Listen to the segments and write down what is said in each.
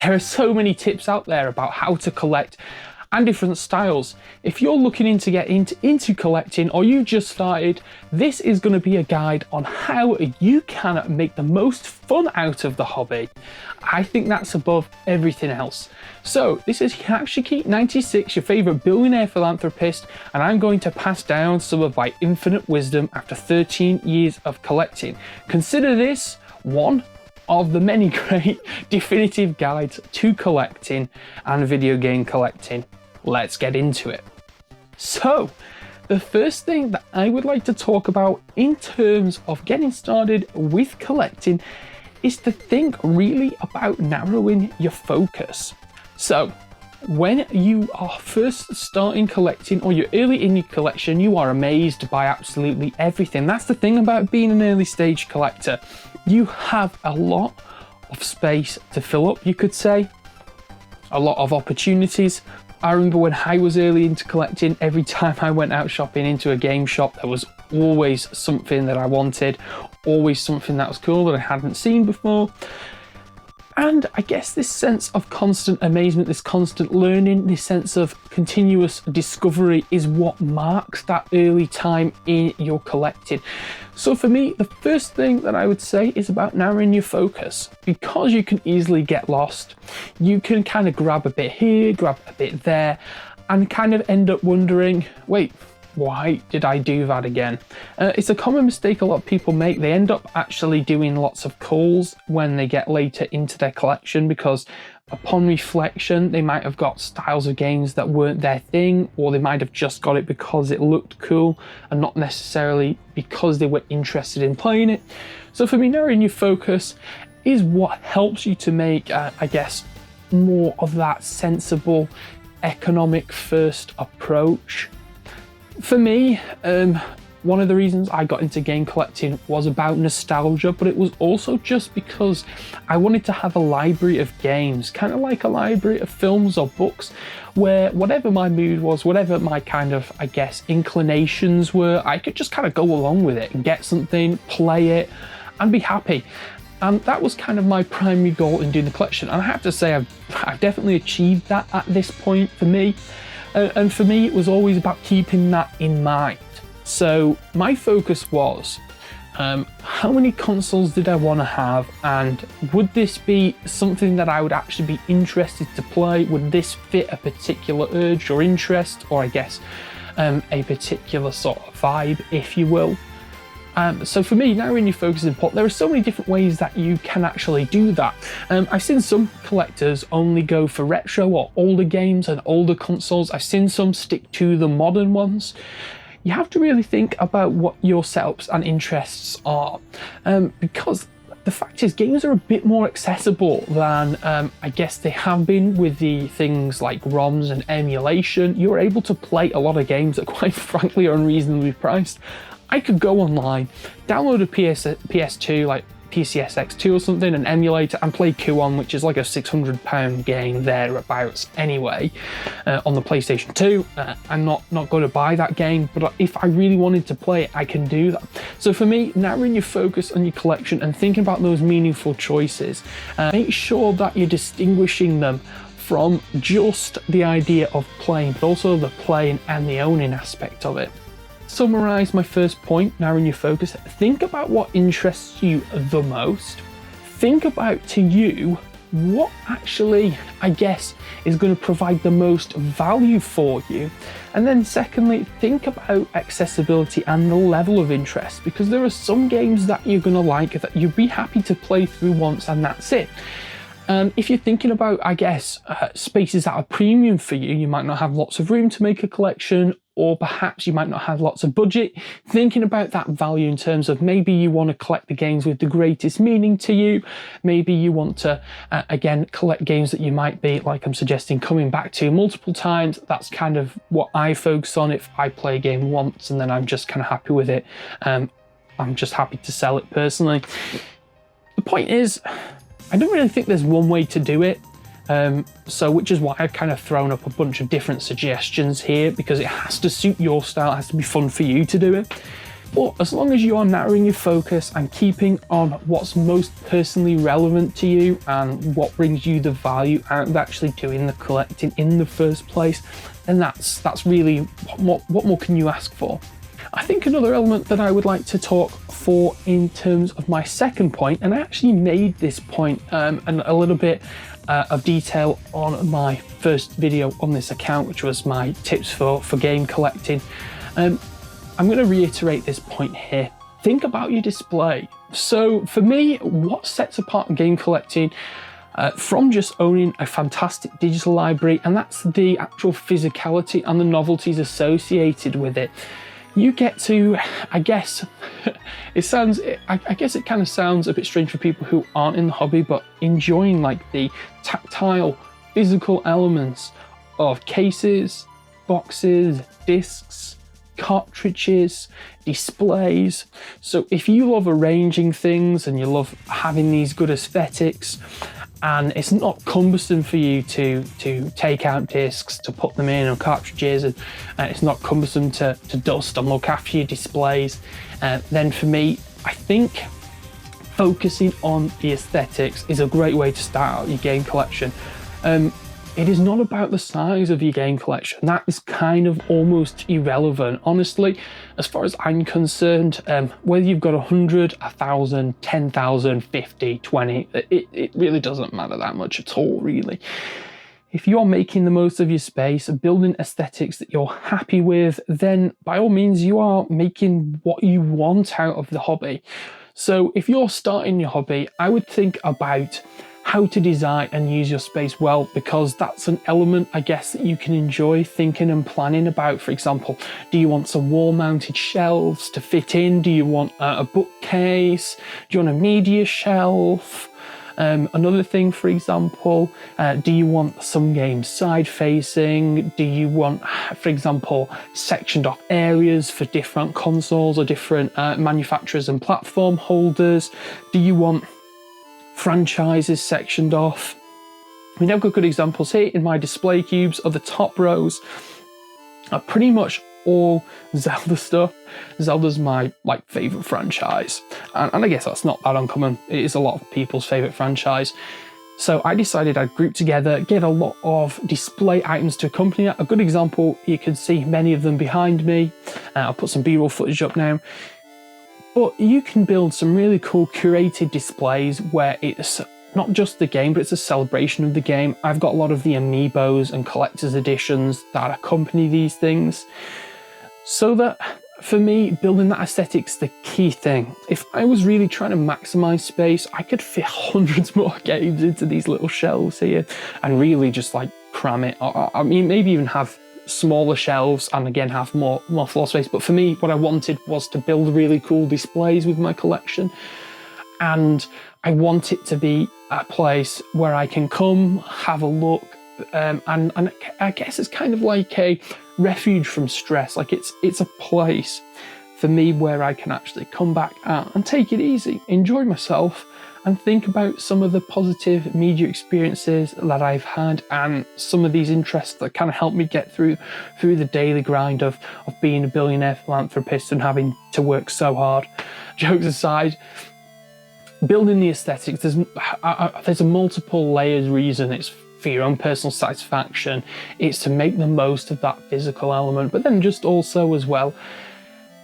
There are so many tips out there about how to collect and different styles. If you're looking into getting into collecting, or you just started, this is going to be a guide on how you can make the most fun out of the hobby. I think that's above everything else. So this is Hyaku Shiki 96, your favorite billionaire philanthropist, and I'm going to pass down some of my infinite wisdom after 13 years of collecting. Consider this one of the many great definitive guides to collecting and video game collecting. Let's get into it. So, the first thing that I would like to talk about in terms of getting started with collecting is to think really about narrowing your focus. So, when you are first starting collecting, or you're early in your collection, you are amazed by absolutely everything. That's the thing about being an early stage collector. You have a lot of space to fill up, you could say, a lot of opportunities. I remember when I was early into collecting, every time I went out shopping into a game shop, there was always something that I wanted, always something that was cool that I hadn't seen before. And I guess this sense of constant amazement, this constant learning, this sense of continuous discovery is what marks that early time in your collecting. So for me, the first thing that I would say is about narrowing your focus, because you can easily get lost. You can kind of grab a bit here, grab a bit there, and kind of end up wondering, wait, why did I do that again? It's a common mistake a lot of people make. They end up actually doing lots of calls when they get later into their collection, because upon reflection, they might have got styles of games that weren't their thing, or they might have just got it because it looked cool and not necessarily because they were interested in playing it. So for me, narrowing your focus is what helps you to make, I guess, more of that sensible economic first approach. For me, one of the reasons I got into game collecting was about nostalgia, but it was also just because I wanted to have a library of games, kind of like a library of films or books, where whatever my mood was, whatever my kind of, I guess, inclinations were, I could just kind of go along with it and get something, play it, and be happy. And that was kind of my primary goal in doing the collection. And I have to say, I've definitely achieved that at this point for me. And for me, it was always about keeping that in mind. So my focus was, how many consoles did I want to have, and would this be something that I would actually be interested to play? Would this fit a particular urge or interest, or I guess a particular sort of vibe, if you will? So for me, narrowing your focus is important. There are so many different ways that you can actually do that. I've seen some collectors only go for retro or older games and older consoles. I've seen some stick to the modern ones. You have to really think about what your setups and interests are, because the fact is, games are a bit more accessible than I guess they have been with the things like ROMs and emulation. You're able to play a lot of games that quite frankly are unreasonably priced. I could go online, download a PS2, like PCSX2 or something, and emulate it and play Kuon, which is like a £600 game thereabouts anyway, on the PlayStation 2. I'm not going to buy that game, but if I really wanted to play it, I can do that. So for me, narrowing your focus on your collection and thinking about those meaningful choices, make sure that you're distinguishing them from just the idea of playing, but also the playing and the owning aspect of it. Summarize my first point, narrowing your focus. Think about what interests you the most. Think about, to you, what actually, I guess, is going to provide the most value for you. And then secondly, think about accessibility and the level of interest, because there are some games that you're going to like that you'd be happy to play through once and that's it. If you're thinking about, I guess, spaces that are premium for you, you might not have lots of room to make a collection, or perhaps you might not have lots of budget. Thinking about that value in terms of maybe you want to collect the games with the greatest meaning to you. Maybe you want to, again, collect games that you might be, like I'm suggesting, coming back to multiple times. That's kind of what I focus on. If I play a game once and then I'm just kind of happy with it, I'm just happy to sell it personally. The point is, I don't really think there's one way to do it. Which is why I've kind of thrown up a bunch of different suggestions here, because it has to suit your style, it has to be fun for you to do it. But as long as you are narrowing your focus and keeping on what's most personally relevant to you and what brings you the value out of actually doing the collecting in the first place, then that's really what more can you ask for? I think another element that I would like to talk for in terms of my second point, and I actually made this point and a little bit of detail on my first video on this account, which was my tips for game collecting. I'm going to reiterate this point here. Think about your display. So for me, what sets apart game collecting from just owning a fantastic digital library, and that's the actual physicality and the novelties associated with it. You get to, I guess it kind of sounds a bit strange for people who aren't in the hobby, but enjoying like the tactile, physical elements of cases, boxes, discs, cartridges, displays. So if you love arranging things and you love having these good aesthetics, and it's not cumbersome for you to take out discs, to put them in, or cartridges, and it's not cumbersome to dust and look after your displays, then for me, I think focusing on the aesthetics is a great way to start out your game collection. It is not about the size of your game collection. That is kind of almost irrelevant. Honestly, as far as I'm concerned, whether you've got 100, 1,000, 10,000, 50, 20, it really doesn't matter that much at all, really. If you're making the most of your space, building aesthetics that you're happy with, then by all means, you are making what you want out of the hobby. So if you're starting your hobby, I would think about how to design and use your space well, because that's an element, I guess, that you can enjoy thinking and planning about. For example, do you want some wall-mounted shelves to fit in? Do you want a bookcase? Do you want a media shelf? Another thing, for example, do you want some games side-facing? Do you want, for example, sectioned off areas for different consoles or different manufacturers and platform holders? Do you want franchises sectioned off? I mean, I've got good examples here. In my display cubes of the top rows are pretty much all Zelda stuff. Zelda's my favorite franchise, and I guess that's not that uncommon. It is a lot of people's favorite franchise. So I decided I'd group together, get a lot of display items to accompany that. A good example, you can see many of them behind me. I'll put some B-roll footage up now. But you can build some really cool curated displays where it's not just the game, but it's a celebration of the game. I've got a lot of the amiibos and collector's editions that accompany these things. So that, for me, building that aesthetic's the key thing. If I was really trying to maximize space, I could fit hundreds more games into these little shelves here and really just cram it. I mean, maybe even have smaller shelves and again have more floor space. But for me, what I wanted was to build really cool displays with my collection, and I want it to be a place where I can come, have a look, and I guess it's kind of like a refuge from stress. It's a place for me where I can actually come back and take it easy, enjoy myself, and think about some of the positive media experiences that I've had and some of these interests that kind of help me get through the daily grind of being a billionaire philanthropist and having to work so hard. Jokes aside, building the aesthetics, there's a multiple layers reason. It's for your own personal satisfaction. It's to make the most of that physical element, but then just also as well,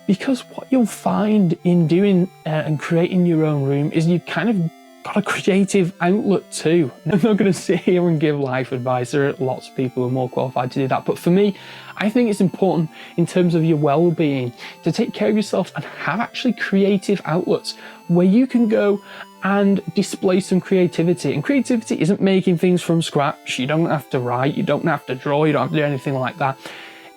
because what you'll find in doing and creating your own room is you kind of got a creative outlet too. I'm not going to sit here and give life advice. There are lots of people who are more qualified to do that. But for me, I think it's important in terms of your well-being to take care of yourself and have actually creative outlets where you can go and display some creativity. And creativity isn't making things from scratch. You don't have to write, you don't have to draw, you don't have to do anything like that.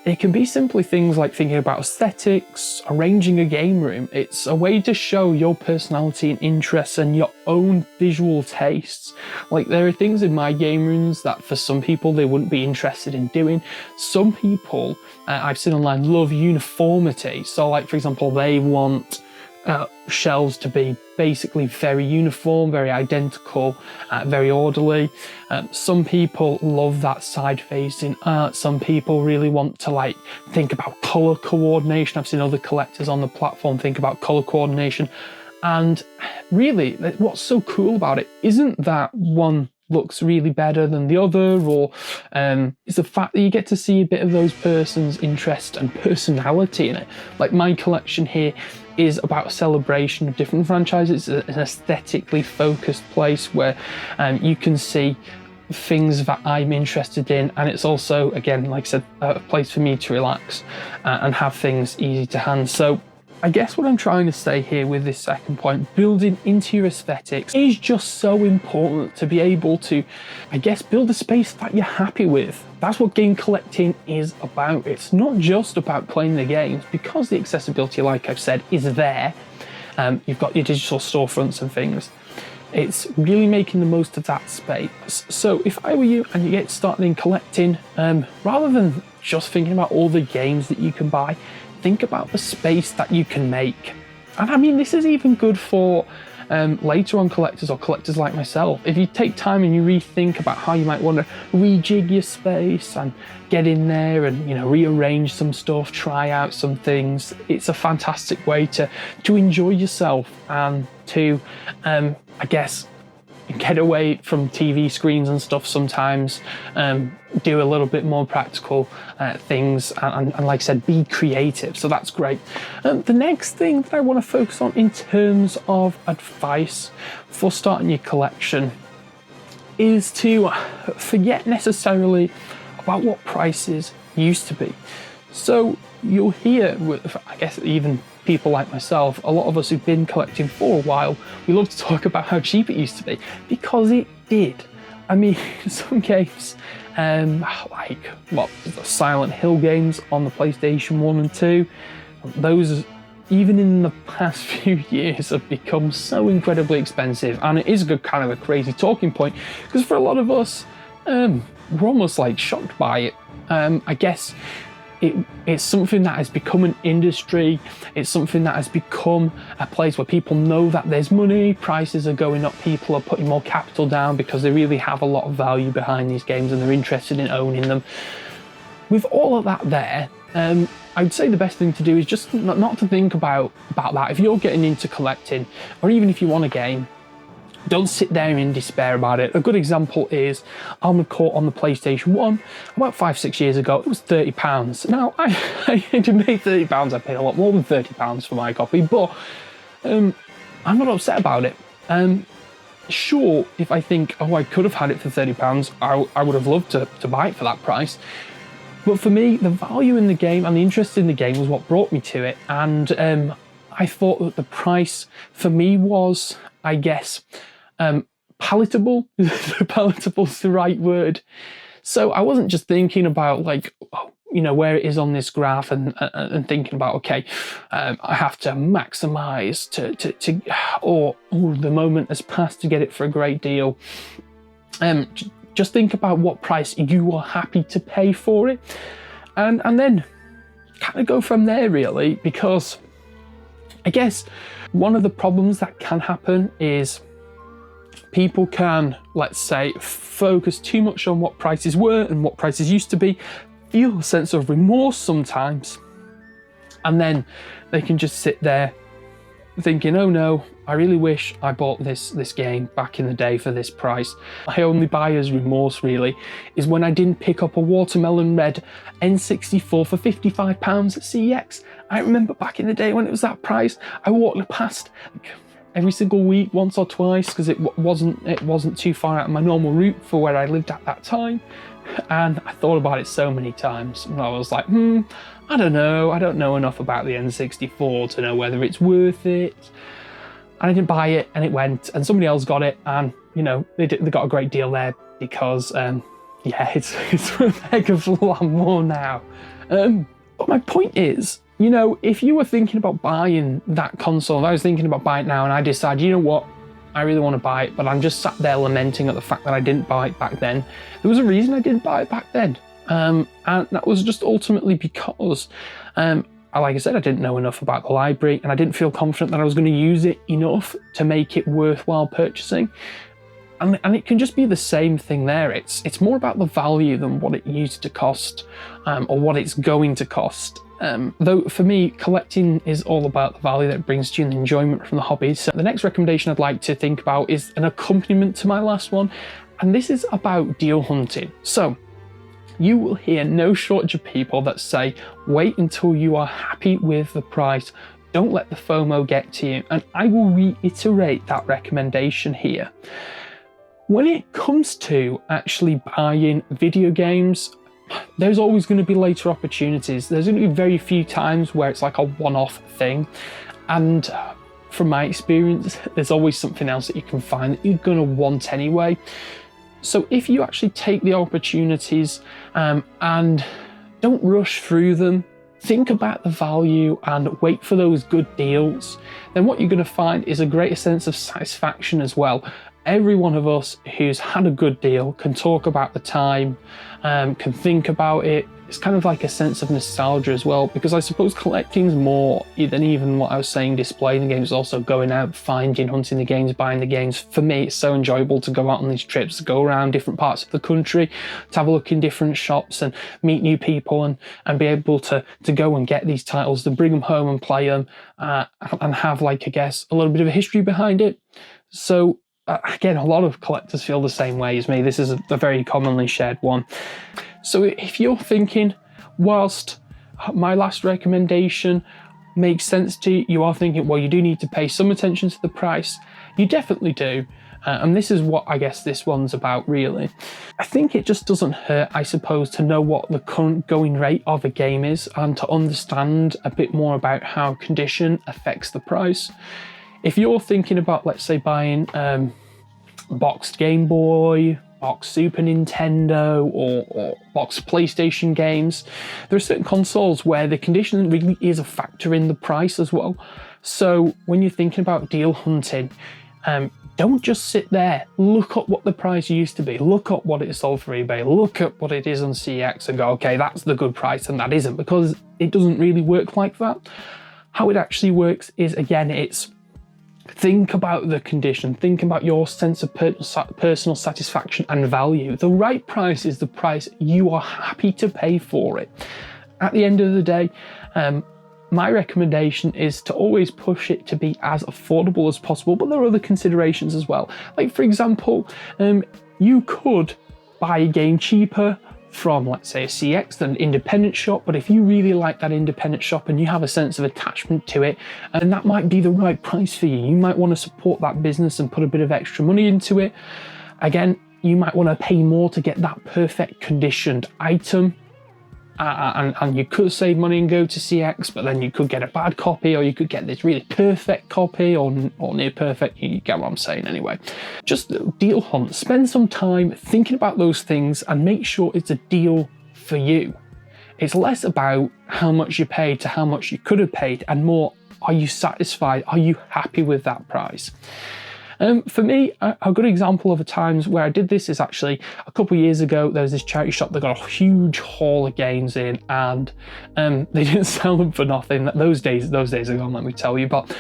It can be simply things like thinking about aesthetics, arranging a game room. It's a way to show your personality and interests and your own visual tastes. There are things in my game rooms that for some people they wouldn't be interested in doing. Some people I've seen online love uniformity. So for example, they want shelves to be basically very uniform, very identical, very orderly. Some people love that side-facing art. Some people really want to like think about color coordination. I've seen other collectors on the platform think about color coordination. And really, what's so cool about it isn't that one looks really better than the other, or it's the fact that you get to see a bit of those person's interest and personality in it. Like my collection here is about a celebration of different franchises. It's an aesthetically focused place where you can see things that I'm interested in, and it's also, again, like I said, a place for me to relax and have things easy to hand. So I guess what I'm trying to say here with this second point, building into your aesthetics, is just so important to be able to, I guess, build a space that you're happy with. That's what game collecting is about. It's not just about playing the games, because the accessibility, like I've said, is there. You've got your digital storefronts and things. It's really making the most of that space. So if I were you and you get started in collecting, rather than just thinking about all the games that you can buy, think about the space that you can make. And I mean, this is even good for later on collectors or collectors like myself. If you take time and you rethink about how you might want to rejig your space and get in there and, you know, rearrange some stuff, try out some things, it's a fantastic way to enjoy yourself and to, I guess, get away from TV screens and stuff sometimes, do a little bit more practical things, and like I said, be creative. So that's great. The next thing that I want to focus on in terms of advice for starting your collection is to forget necessarily about what prices used to be. So you'll hear, with, I guess, even people like myself, a lot of us who've been collecting for a while, we love to talk about how cheap it used to be, because it did. I mean, some games, like what, the Silent Hill games on the PlayStation 1 and 2, those, even in the past few years, have become so incredibly expensive. And it is a kind of a crazy talking point, because for a lot of us, we're almost like shocked by it. I guess it's something that has become an industry. It's something that has become a place where people know that there's money, prices are going up, people are putting more capital down because they really have a lot of value behind these games and they're interested in owning them. With all of that there, I'd say the best thing to do is just not to think about that. If you're getting into collecting, or even if you want a game, don't sit there in despair about it. A good example is Armored Core on the PlayStation 1. About 5-6 years ago, it was £30. Now, I to pay £30, I paid a lot more than £30 for my copy, but I'm not upset about it. Sure, if I think, oh, I could have had it for £30, I would have loved to buy it for that price. But for me, the value in the game and the interest in the game was what brought me to it. And I thought that the price for me was, I guess, palatable. Palatable's the right word. So I wasn't just thinking about like, you know, where it is on this graph and thinking about, okay, I have to maximize or the moment has passed to get it for a great deal. Just think about what price you are happy to pay for it, and then kind of go from there, really, because I guess one of the problems that can happen is people can, let's say, focus too much on what prices were and what prices used to be, feel a sense of remorse sometimes, and then they can just sit there thinking, oh no, I really wish I bought this game back in the day for this price. My only buyer's remorse really is when I didn't pick up a watermelon red N64 for £55 at CEX. I remember back in the day when it was that price, I walked past every single week, once or twice, because it wasn't too far out of my normal route for where I lived at that time. And I thought about it so many times, and I was like, I don't know enough about the N64 to know whether it's worth it. And I didn't buy it, and it went, and somebody else got it, and you know, they got a great deal there because yeah, it's worth a heck of a lot more now. But my point is, you know, if you were thinking about buying that console, if I was thinking about buying it now and I decide, you know what, I really want to buy it, but I'm just sat there lamenting at the fact that I didn't buy it back then. There was a reason I didn't buy it back then. And that was just ultimately because, like I said, I didn't know enough about the library, and I didn't feel confident that I was going to use it enough to make it worthwhile purchasing. And it can just be the same thing there. It's more about the value than what it used to cost, or what it's going to cost. Though for me, collecting is all about the value that it brings to you and the enjoyment from the hobby. So the next recommendation I'd like to think about is an accompaniment to my last one, and this is about deal hunting. So you will hear no shortage of people that say, wait until you are happy with the price. Don't let the FOMO get to you. And I will reiterate that recommendation here. When it comes to actually buying video games, there's always going to be later opportunities. There's going to be very few times where it's like a one-off thing. And from my experience, there's always something else that you can find that you're going to want anyway. So if you actually take the opportunities and don't rush through them, think about the value and wait for those good deals, then what you're going to find is a greater sense of satisfaction as well. Every one of us who's had a good deal can talk about the time, can think about it. It's kind of like a sense of nostalgia as well, because I suppose collecting's more than even what I was saying, displaying the games, also going out, finding, hunting the games, buying the games. For me, it's so enjoyable to go out on these trips, to go around different parts of the country, to have a look in different shops and meet new people and be able to go and get these titles, to bring them home and play them, and have, like, I guess, a little bit of a history behind it. So again, a lot of collectors feel the same way as me. This is a very commonly shared one. So if you're thinking, whilst my last recommendation makes sense to you, you are thinking, well, you do need to pay some attention to the price. You definitely do. And this is what I guess this one's about, really. I think it just doesn't hurt, I suppose, to know what the current going rate of a game is and to understand a bit more about how condition affects the price. If you're thinking about, let's say, buying boxed Game Boy, boxed Super Nintendo, or boxed PlayStation games, there are certain consoles where the condition really is a factor in the price as well. So when you're thinking about deal hunting, don't just sit there. Look at what the price used to be. Look at what it sold for eBay. Look at what it is on CX and go, okay, that's the good price, and that isn't, because it doesn't really work like that. How it actually works is, again, it's think about the condition, think about your sense of personal satisfaction and value. The right price is the price you are happy to pay for it. At the end of the day, my recommendation is to always push it to be as affordable as possible, but there are other considerations as well. Like, for example, you could buy a game cheaper from, let's say, a CX than an independent shop, but if you really like that independent shop and you have a sense of attachment to it, and that might be the right price for you, you might want to support that business and put a bit of extra money into it. Again, you might want to pay more to get that perfect conditioned item, and you could save money and go to CX, but then you could get a bad copy, or you could get this really perfect copy, or near perfect. You get what I'm saying anyway. Just deal hunt. Spend some time thinking about those things and make sure it's a deal for you. It's less about how much you paid to how much you could have paid, and more, are you satisfied? Are you happy with that price? For me, a good example of the times where I did this is actually a couple of years ago. There was this charity shop that got a huge haul of games in, and they didn't sell them for nothing. Those days are gone, let me tell you. But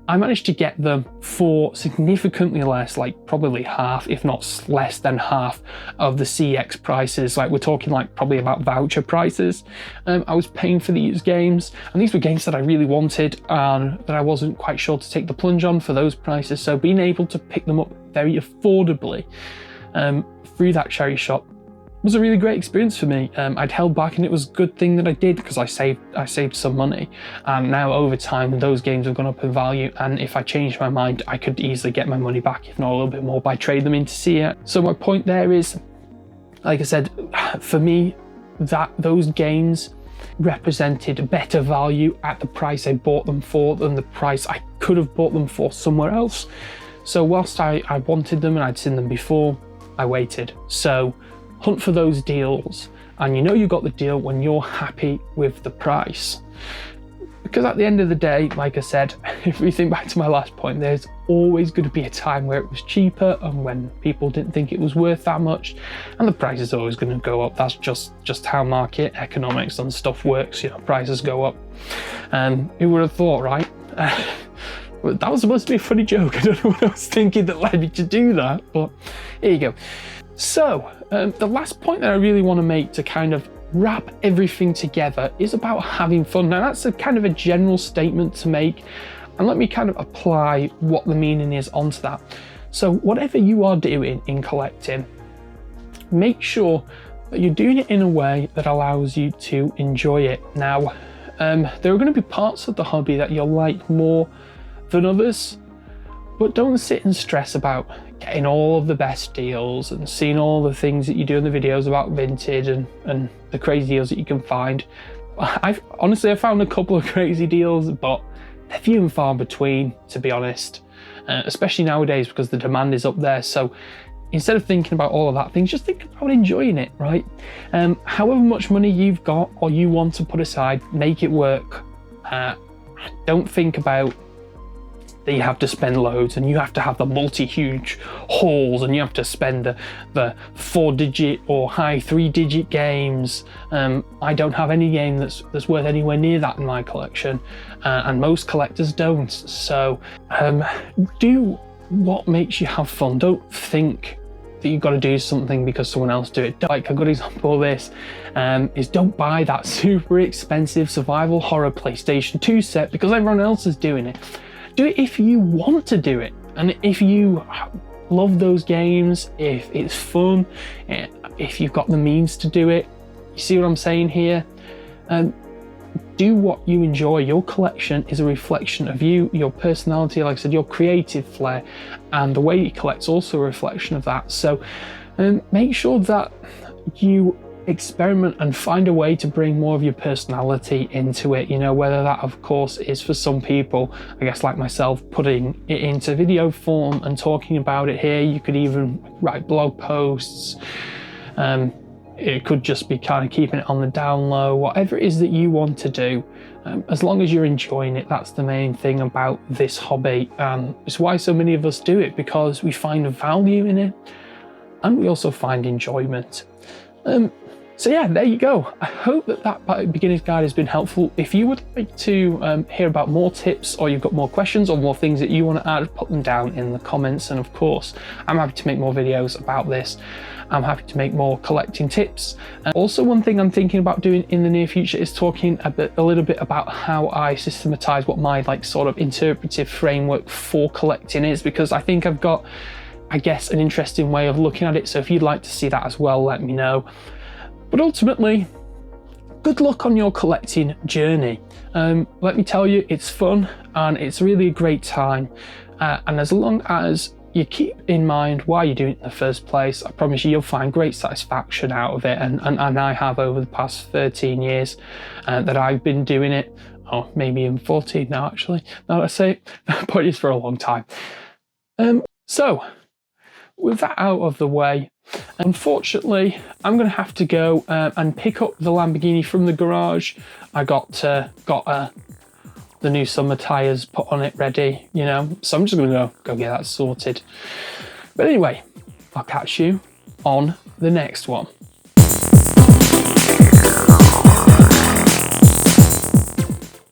I managed to get them for significantly less, like probably half, if not less than half of the CX prices. Like, we're talking like probably about voucher prices. I was paying for these games, and these were games that I really wanted and that I wasn't quite sure to take the plunge on for those prices. So being able to pick them up very affordably through that charity shop was a really great experience for me. I'd held back, and it was a good thing that I did, because I saved some money, and now over time those games have gone up in value, and if I changed my mind, I could easily get my money back, if not a little bit more, by trading them into CX. So my point there is, like I said, for me, that those games represented better value at the price I bought them for than the price I could have bought them for somewhere else. So whilst I wanted them and I'd seen them before, I waited. So hunt for those deals, and you know you got the deal when you're happy with the price. Because at the end of the day, like I said, if we think back to my last point, there's always going to be a time where it was cheaper and when people didn't think it was worth that much, and the price is always going to go up. That's just how market economics and stuff works. You know, prices go up. Who would have thought, right? That was supposed to be a funny joke. I don't know what I was thinking that led me to do that, but here you go. So the last point that I really want to make to kind of wrap everything together is about having fun. Now that's a kind of a general statement to make, and let me kind of apply what the meaning is onto that. So whatever you are doing in collecting, make sure that you're doing it in a way that allows you to enjoy it. Now there are going to be parts of the hobby that you'll like more than others, but don't sit and stress about getting all of the best deals and seeing all the things that you do in the videos about vintage and the crazy deals that you can find. I've found a couple of crazy deals, but they're few and far between, to be honest, especially nowadays because the demand is up there. So instead of thinking about all of that things, just think about enjoying it, right? However much money you've got or you want to put aside, make it work. Don't think about that you have to spend loads and you have to have the multi-huge hauls and you have to spend the 4-digit or high 3-digit games. I don't have any game that's worth anywhere near that in my collection, and most collectors don't. So do what makes you have fun. Don't think that you've got to do something because someone else do it. Like a good example of this is don't buy that super expensive survival horror PlayStation 2 set because everyone else is doing it. Do it if you want to do it, and if you love those games, if it's fun, if you've got the means to do it. You see what I'm saying here? Do what you enjoy. Your collection is a reflection of you, your personality, like I said, your creative flair, and the way you collect also a reflection of that. So make sure that you experiment and find a way to bring more of your personality into it, you know, whether that of course is for some people, I guess like myself, putting it into video form and talking about it here. You could even write blog posts. It could just be kind of keeping it on the down low, whatever it is that you want to do. As long as you're enjoying it, that's the main thing about this hobby. It's why so many of us do it, because we find value in it and we also find enjoyment. So yeah, there you go. I hope that beginner's guide has been helpful. If you would like to hear about more tips, or you've got more questions or more things that you want to add, put them down in the comments. And of course, I'm happy to make more videos about this. I'm happy to make more collecting tips. Also, one thing I'm thinking about doing in the near future is talking a little bit about how I systematize what my sort of interpretive framework for collecting is, because I think I've got, I guess, an interesting way of looking at it. So if you'd like to see that as well, let me know. But ultimately, good luck on your collecting journey. Let me tell you, it's fun and it's really a great time. And as long as you keep in mind why you're doing it in the first place, I promise you'll find great satisfaction out of it. And I have over the past 13 years that I've been doing it, or maybe even 14 now actually, now that I say it, but it's for a long time. So with that out of the way, unfortunately, I'm going to have to go and pick up the Lamborghini from the garage. I got the new summer tyres put on it ready, you know, so I'm just going to go get that sorted. But anyway, I'll catch you on the next one.